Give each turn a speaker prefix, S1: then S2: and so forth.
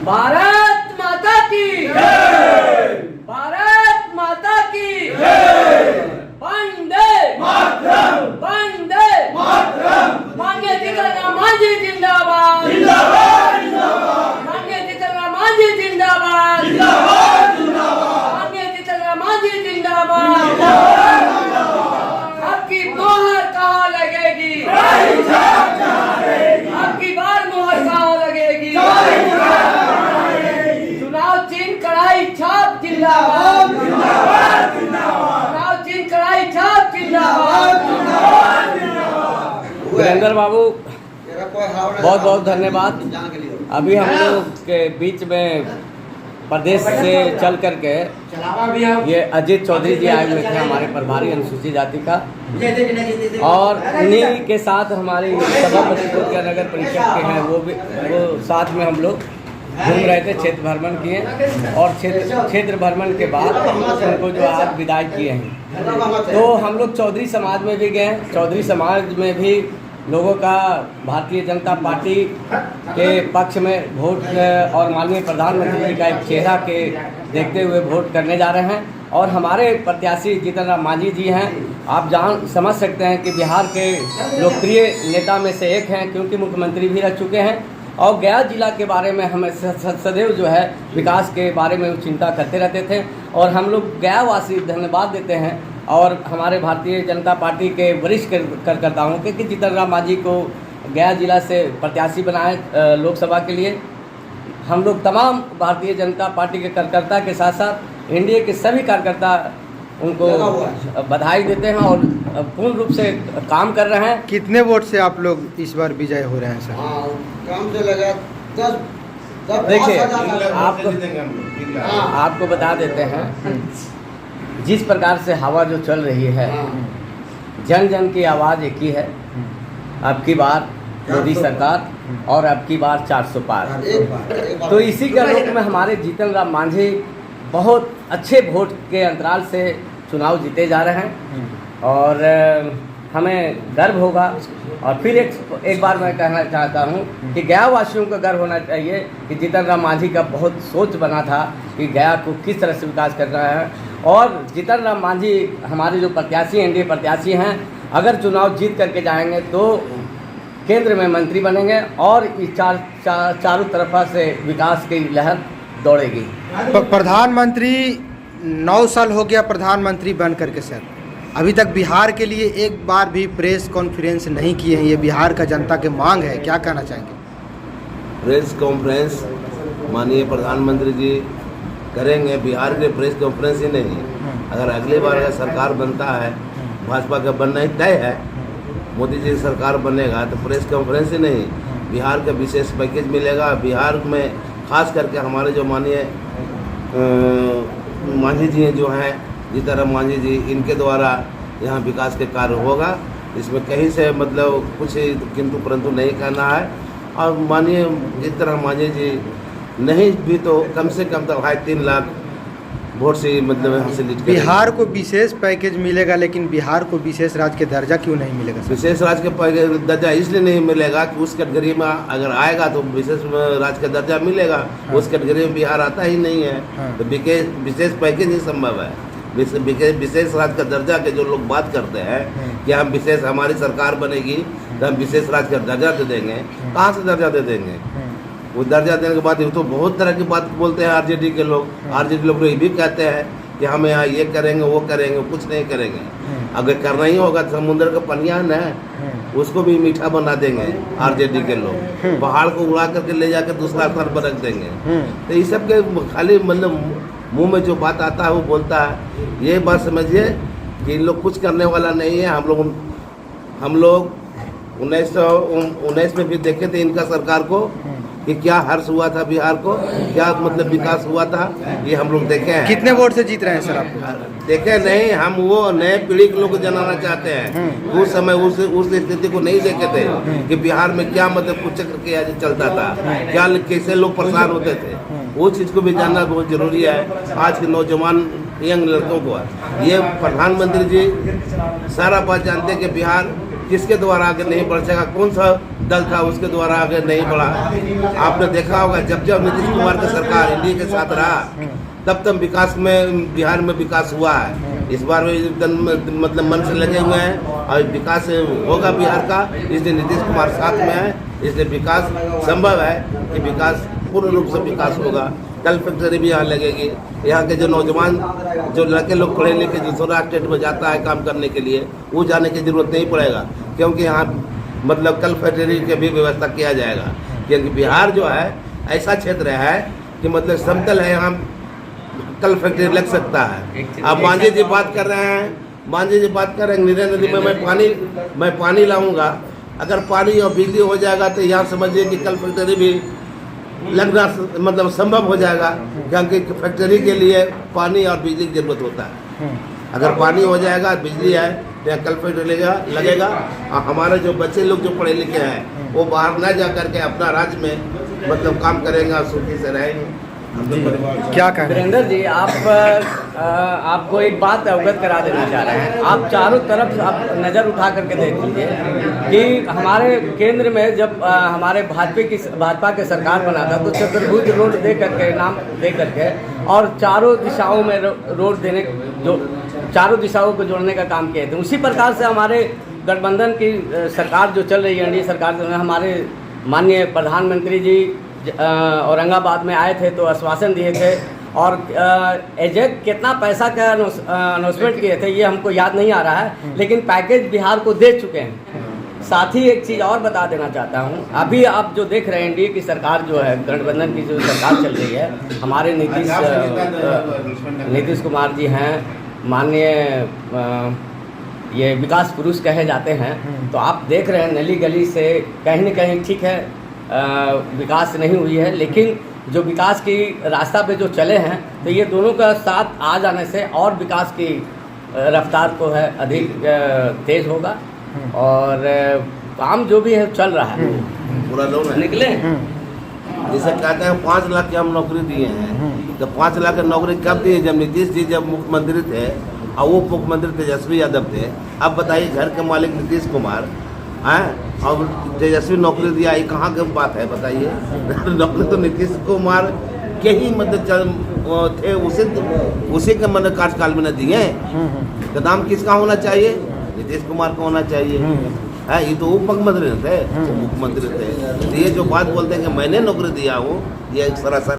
S1: भारत माता की जय, भारत माता की जय, वंदे मातरम, वंदे मातरम। माननीय जीतनराम मांझी जिंदाबाद, जिंदाबाद, जिंदाबाद। माननीय जीतनराम मांझी जिंदाबाद, जिंदाबाद, जिंदाबाद। माननीय जीतनराम मांझी जिंदाबाद, जिंदाबाद, जिंदाबाद। आपकी मोहर कहाँ लगेगी, आपकी बार मोहर कहाँ लगेगी, चुनाव चिन्ह कढ़ाई छाप जिंदाबाद, जिंदाबाद, जिंदाबाद। चुनाव चिन्ह कढ़ाई छाप जिंदाबाद, जिंदाबाद, जिंदाबाद। वीरेंद्र बाबू बहुत बहुत धन्यवाद। अभी हम लोग के बीच में प्रदेश से चल करके ये अजीत चौधरी जी आए हुए थे, हमारे प्रभारी अनुसूचित जाति का, और उन्हीं के साथ हमारी सभापति के नगर परिषद के हैं, वो साथ में हम लोग घूम रहे थे, क्षेत्र भ्रमण किए, और क्षेत्र भ्रमण के बाद उनको जो आज विदाई किए हैं। तो हम लोग चौधरी समाज में भी गए। चौधरी समाज में भी लोगों का भारतीय जनता पार्टी के पक्ष में वोट और माननीय प्रधानमंत्री जी का एक चेहरा के देखते हुए वोट करने जा रहे हैं। और हमारे प्रत्याशी जीतनराम मांझी जी हैं। आप समझ सकते हैं कि बिहार के लोकप्रिय नेता में से एक हैं, क्योंकि मुख्यमंत्री भी रह चुके हैं, और गया जिला के बारे में हमें सदैव जो है विकास के बारे में चिंता करते रहते थे। और हम लोग गया वासी धन्यवाद देते हैं और हमारे भारतीय जनता पार्टी के वरिष्ठ कार्यकर्ताओं के कि जीतनराम मांझी को गया जिला से प्रत्याशी बनाए लोकसभा के लिए। हम लोग तमाम भारतीय जनता पार्टी के कार्यकर्ता के साथ साथ एनडीए के सभी कार्यकर्ता उनको बधाई देते हैं और पूर्ण रूप से काम कर रहे हैं।
S2: कितने वोट से आप लोग इस बार विजय हो रहे हैं सर?
S3: काम से लगा 10।
S1: देखिए, आपको बता देते हैं, जिस प्रकार से हवा जो चल रही है, जन जन की आवाज़ एक ही है, अब की बार मोदी सरकार और अब की बार 400 पार। तो इसी के आलोक में हमारे जीतनराम मांझी बहुत अच्छे वोट के अंतराल से चुनाव जीते जा रहे हैं और हमें गर्व होगा। और फिर एक बार मैं कहना चाहता हूं कि गया वासियों को गर्व होना चाहिए कि जीतनराम मांझी का बहुत सोच बना था कि गया को किस तरह से विकास करना है। और जीतनराम मांझी हमारे जो प्रत्याशी एनडीए प्रत्याशी हैं, अगर चुनाव जीत करके जाएंगे तो केंद्र में मंत्री बनेंगे और इस चारों तरफा से विकास की लहर दौड़ेगी।
S2: प्रधानमंत्री 9 साल हो गया प्रधानमंत्री बन करके सर, अभी तक बिहार के लिए एक बार भी प्रेस कॉन्फ्रेंस नहीं किए हैं। ये बिहार का जनता की मांग है, क्या कहना चाहेंगे?
S4: प्रेस कॉन्फ्रेंस माननीय प्रधानमंत्री जी करेंगे। बिहार के प्रेस कॉन्फ्रेंस ही नहीं, अगर अगली बार अगर सरकार बनता है, भाजपा का बनना ही तय है, मोदी जी सरकार बनेगा, तो प्रेस कॉन्फ्रेंस ही नहीं, बिहार का विशेष पैकेज मिलेगा। बिहार में खास करके हमारे जो माननीय मांझी जी जो हैं, जीतनराम मांझी जी, इनके द्वारा यहाँ विकास के कार्य होगा। इसमें कहीं से मतलब कुछ किंतु परंतु नहीं कहना है। और माननीय जीतनराम मांझी जी नहीं भी तो कम से कम तो 2.5-3 लाख वोट से मतलब यहाँ से जीत।
S2: बिहार को विशेष पैकेज मिलेगा, लेकिन बिहार को विशेष राज्य के दर्जा क्यों नहीं मिलेगा सर?
S4: विशेष राज्य के दर्जा इसलिए नहीं मिलेगा कि उस कैटेगरी में अगर आएगा तो विशेष राज्य का दर्जा मिलेगा। उस कैटेगरी में बिहार आता ही नहीं है। तो विशेष पैकेज ही संभव है। विशेष राज्य का दर्जा के जो लोग बात करते हैं कि हम विशेष, हमारी सरकार बनेगी तो हम विशेष राज्य का दर्जा दे देंगे, कहाँ से दर्जा दे देंगे? वो दर्जा देने के बाद तो बहुत तरह की बात बोलते हैं आरजेडी के लोग। आरजेडी लोग ये भी कहते हैं कि हम यहाँ ये करेंगे वो करेंगे, कुछ नहीं करेंगे। अगर करना ही होगा तो समुद्र का पनियान है, उसको भी मीठा बना देंगे आरजेडी के लोग। पहाड़ को उड़ा करके ले जाकर दूसरा स्थान पर रख देंगे। तो ये सब के खाली मतलब मुंह में जो बात आता है वो बोलता है। ये बात समझिए कि इन लोग कुछ करने वाला नहीं है। हम लोग 1919 में भी देखे थे इनका सरकार को कि क्या हर्ष हुआ था बिहार को, क्या मतलब विकास हुआ था, ये हम लोग देखे हैं।
S2: कितने वोट से जीत रहे हैं सर आप?
S4: देखे नहीं, हम वो नए पीढ़ी के लोग जनाना चाहते हैं। उस समय उस स्थिति को नहीं देखे थे कि बिहार में क्या मतलब कुचक्र किया चलता था, क्या कैसे लोग परेशान होते थे। वो चीज़ को भी जानना बहुत जरूरी है आज के नौजवान यंग लड़कों को। ये प्रधानमंत्री जी सारा बात जानते हैं कि बिहार किसके द्वारा आगे नहीं बढ़ सका, कौन सा दल था उसके द्वारा आगे नहीं बढ़ा। आपने देखा होगा जब जब नीतीश कुमार की सरकार एनडीए के साथ रहा तब तब विकास में बिहार में विकास हुआ है। इस बार में एकदम मतलब मन से लगे हुए हैं और विकास होगा बिहार का, इसलिए नीतीश कुमार साथ में है, इसलिए विकास संभव है कि विकास पूर्ण रूप से विकास होगा। कल फैक्ट्री भी यहाँ लगेगी। यहाँ के जो नौजवान जो लड़के लोग पढ़े लिखे दूसरा स्टेट में जाता है काम करने के लिए, वो जाने की जरूरत नहीं पड़ेगा, क्योंकि यहाँ मतलब कल फैक्ट्री की भी व्यवस्था किया जाएगा। क्योंकि बिहार जो है ऐसा क्षेत्र है कि मतलब समतल है, यहाँ कल फैक्ट्री लग सकता है। अब मांझी जी बात कर रहे हैं, मांझी जी बात कर रहे हैं नीरे नदी में मैं पानी लाऊंगा। अगर पानी और बिजली हो जाएगा तो यहाँ समझिए कि कल फैक्ट्री भी लगना मतलब संभव हो जाएगा, क्योंकि फैक्ट्री के लिए पानी और बिजली की जरूरत होता है। अगर पानी हो जाएगा, बिजली है तो कल फैक्ट्री लगेगा और हमारे जो बच्चे लोग जो पढ़े लिखे हैं वो बाहर न जा करके अपना राज्य में मतलब काम करेंगे और सुखी से रहेंगे।
S2: क्या कह रहे हैं
S1: वीरेंद्र जी, आपको एक बात अवगत करा देना चाह रहे हैं। आप चारों तरफ आप नज़र उठा करके देख लीजिए कि हमारे केंद्र में जब हमारे भाजपा की सरकार बना था तो चतुर्भुज रोड दे करके नाम दे करके और चारों दिशाओं में रोड देने जो चारों दिशाओं को जोड़ने का काम किए थे। उसी प्रकार से हमारे गठबंधन की सरकार जो चल रही है, एनडीए सरकार जो है, हमारे माननीय प्रधानमंत्री जी औरंगाबाद में आए थे तो आश्वासन दिए थे और एजेक्ट कितना पैसा का अनाउंसमेंट किए थे ये हमको याद नहीं आ रहा है, लेकिन पैकेज बिहार को दे चुके हैं। साथ ही एक चीज़ और बता देना चाहता हूँ, अभी आप जो देख रहे हैं एनडीए की सरकार जो है, गठबंधन की जो सरकार चल रही है, हमारे नीतीश कुमार जी हैं, माननीय ये विकास पुरुष कहे जाते हैं। तो आप देख रहे हैं नली गली से कहीं न कहीं ठीक है विकास नहीं हुई है, लेकिन जो विकास की रास्ता पे जो चले हैं तो ये दोनों का साथ आ जाने से और विकास की रफ्तार को है अधिक तेज होगा और काम जो भी है चल रहा है।
S4: पूरा लोग
S1: निकले
S4: जैसे कहते हैं 5 लाख की हम नौकरी दिए हैं, तो 5 लाख की नौकरी कब दिए? जब नीतीश जी जब मुख्यमंत्री थे और वो मुख्यमंत्री तेजस्वी यादव थे। अब बताइए घर के मालिक नीतीश कुमार हैं और तेजस्वी नौकरी दिया, ये कहाँ की बात है बताइए? नौकरी तो नीतीश कुमार के ही मतलब थे, उसी के मतलब कार्यकाल में न दिए। तो नाम किसका होना चाहिए? नीतीश कुमार का होना चाहिए। है ये तो उप मुख्यमंत्री थे, मुख्यमंत्री थे। ये जो बात बोलते हैं कि मैंने नौकरी दिया हूँ, ये सरासर